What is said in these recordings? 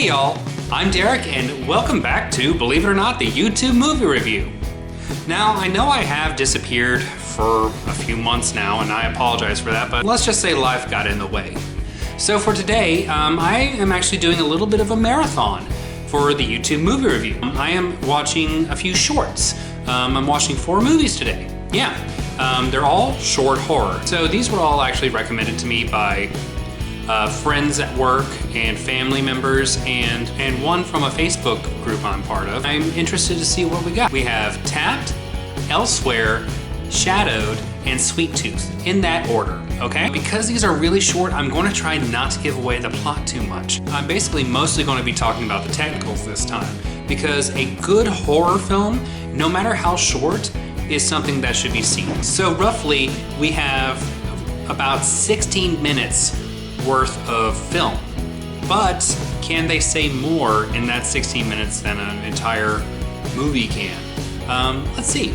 Hey y'all, I'm Derek and welcome back to, believe it or not, the YouTube movie review. Now, I know I have disappeared for a few months now and I apologize for that, but let's just say life got in the way. So for today, I am actually doing a little bit of a marathon for the YouTube movie review. I am watching a few shorts. I'm watching 4 movies today. Yeah, they're all short horror. So these were all actually recommended to me by friends at work and family members and one from a Facebook group I'm part of. I'm interested to see what we got. We have Tapped, Elsewhere, Shadowed, and Sweet Tooth in that order, okay? Because these are really short, I'm going to try not to give away the plot too much. I'm basically mostly going to be talking about the technicals this time because a good horror film, no matter how short, is something that should be seen. So roughly, we have about 16 minutes worth of film. But can they say more in that 16 minutes than an entire movie can? Let's see.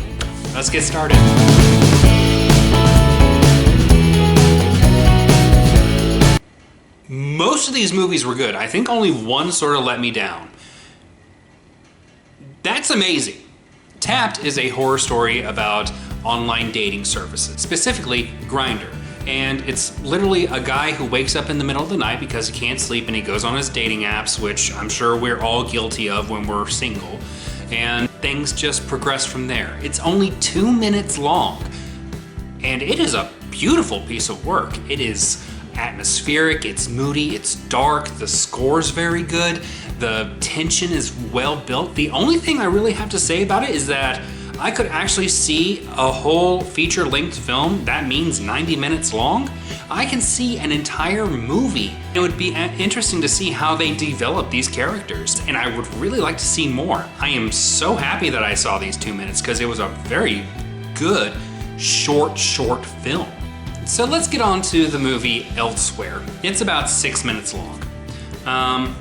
Let's get started. Most of these movies were good. I think only one sort of let me down. That's amazing. Tapped is a horror story about online dating services, specifically Grindr. And it's literally a guy who wakes up in the middle of the night because he can't sleep and he goes on his dating apps, which I'm sure we're all guilty of when we're single. And things just progress from there. It's only 2 minutes long. And it is a beautiful piece of work. It is atmospheric, it's moody, it's dark, the score's very good, the tension is well built. The only thing I really have to say about it is that I could actually see a whole feature-length film that means 90 minutes long. I can see an entire movie. It would be interesting to see how they develop these characters, and I would really like to see more. I am so happy that I saw these 2 minutes because it was a very good, short film. So let's get on to the movie Elsewhere. It's about 6 minutes long.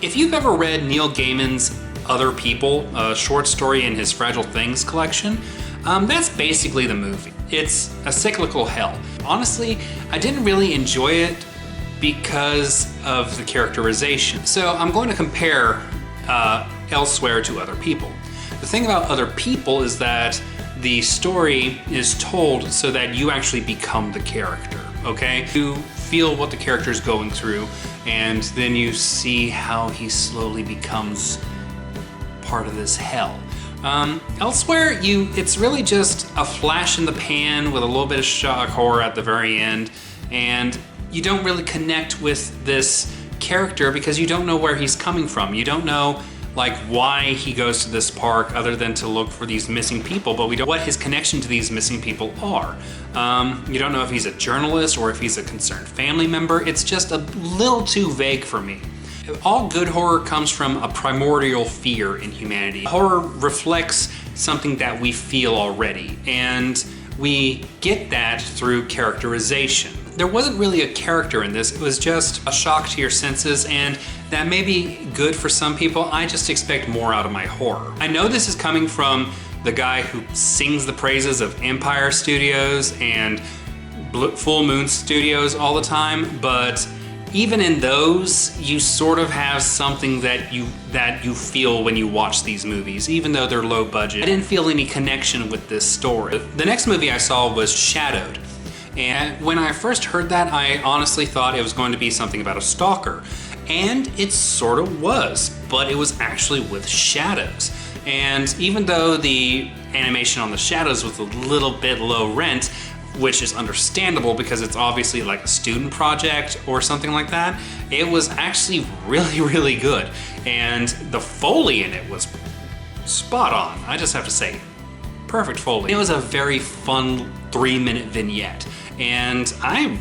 If you've ever read Neil Gaiman's Other People, a short story in his Fragile Things collection, that's basically the movie. It's a cyclical hell. Honestly, I didn't really enjoy it because of the characterization. So I'm going to compare Elsewhere to Other People. The thing about Other People is that the story is told so that you actually become the character, okay? You feel what the character is going through, and then you see how he slowly becomes part of this hell. Elsewhere, it's really just a flash in the pan with a little bit of shock horror at the very end, and you don't really connect with this character because you don't know where he's coming from. You don't know why he goes to this park other than to look for these missing people, but we don't know what his connection to these missing people are. You don't know if he's a journalist or if he's a concerned family member. It's just a little too vague for me. All good horror comes from a primordial fear in humanity. Horror reflects something that we feel already, and we get that through characterization. There wasn't really a character in this, it was just a shock to your senses, and that may be good for some people. I just expect more out of my horror. I know this is coming from the guy who sings the praises of Empire Studios and Full Moon Studios all the time, but even in those, you sort of have something that you feel when you watch these movies, even though they're low budget. I didn't feel any connection with this story. The next movie I saw was Shadowed. And when I first heard that, I honestly thought it was going to be something about a stalker. And it sort of was, but it was actually with shadows. And even though the animation on the shadows was a little bit low rent, which is understandable because it's obviously like a student project or something like that, it was actually really good. And the Foley in it was spot on. I just have to say, perfect Foley. It was a very fun 3-minute vignette. And I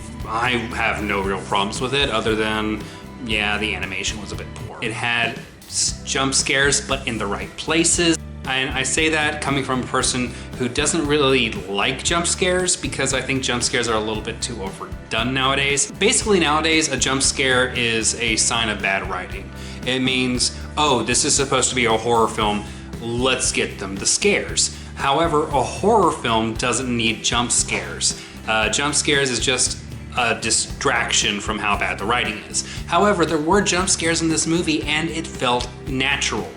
have no real problems with it other than, yeah, the animation was a bit poor. It had jump scares, but in the right places. And I say that coming from a person who doesn't really like jump scares because I think jump scares are a little bit too overdone nowadays. Basically nowadays, a jump scare is a sign of bad writing. It means, oh, this is supposed to be a horror film, let's get them the scares. However, a horror film doesn't need jump scares. Jump scares is just a distraction from how bad the writing is. However, there were jump scares in this movie and it felt natural.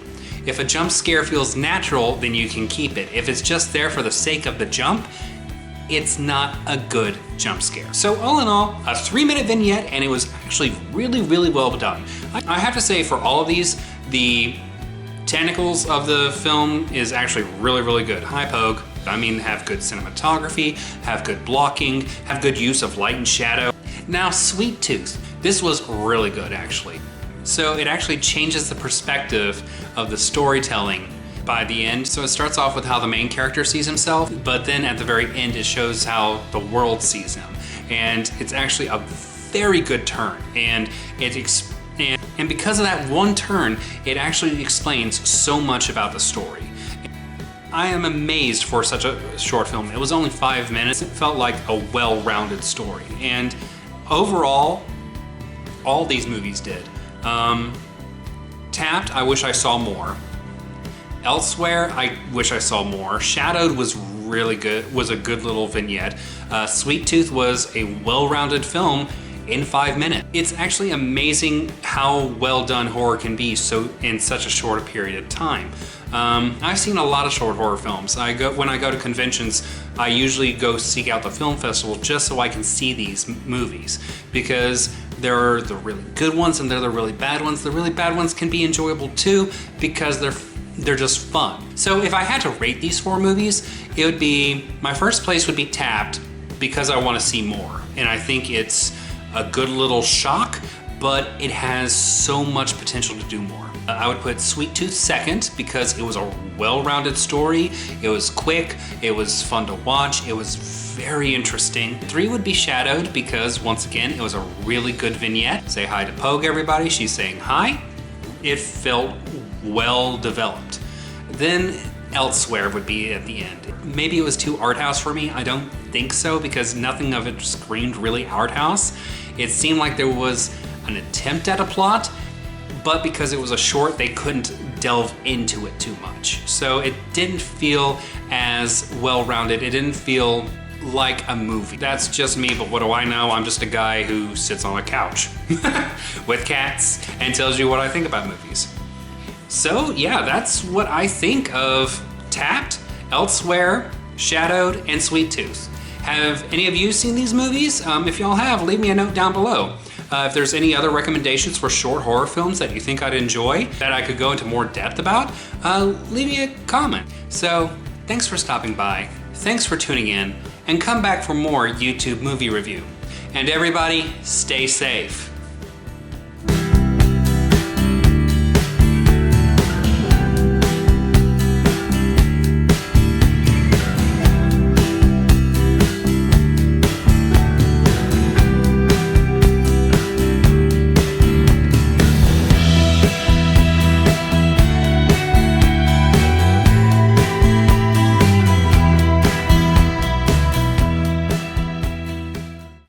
If a jump scare feels natural, then you can keep it. If it's just there for the sake of the jump, it's not a good jump scare. So all in all, a 3-minute vignette, and it was actually really, really well done. I have to say, for all of these, the technicals of the film is actually really, really good. Hi, Pogue. I mean, have good cinematography, have good blocking, have good use of light and shadow. Now, Sweet Tooth. This was really good, actually. So it actually changes the perspective of the storytelling by the end. So it starts off with how the main character sees himself, but then at the very end it shows how the world sees him. And it's actually a very good turn. And because of that one turn, it actually explains so much about the story. I am amazed for such a short film. It was only 5 minutes. It felt like a well-rounded story. And overall, all these movies did. Tapped, I wish I saw more. Elsewhere, I wish I saw more. Shadowed was really good, was a good little vignette. Sweet Tooth was a well-rounded film in 5 minutes. It's actually amazing how well done horror can be in such a short period of time. I've seen a lot of short horror films. When I go to conventions, I usually go seek out the film festival just so I can see these movies, because there are the really good ones and there are the really bad ones. The really bad ones can be enjoyable too because they're just fun. So if I had to rate these 4 movies, it would be, my first place would be Tapped because I want to see more. And I think it's a good little shock, but it has so much potential to do more. I would put Sweet Tooth second because it was a well-rounded story. It was quick, it was fun to watch, it was very interesting. 3 would be Shadowed because, once again, it was a really good vignette. Say hi to Pogue, everybody. She's saying hi. It felt well developed. Then Elsewhere would be at the end. Maybe it was too art house for me. I don't think so, because nothing of it screamed really art house. It seemed like there was an attempt at a plot, but because it was a short, they couldn't delve into it too much. So it didn't feel as well-rounded. It didn't feel like a movie. That's just me, but what do I know? I'm just a guy who sits on a couch with cats and tells you what I think about movies. So yeah, that's what I think of Tapped, Elsewhere, Shadowed, and Sweet Tooth. Have any of you seen these movies? If y'all have, leave me a note down below. If there's any other recommendations for short horror films that you think I'd enjoy, that I could go into more depth about, leave me a comment. So thanks for stopping by, thanks for tuning in, and come back for more YouTube movie review. And everybody, stay safe.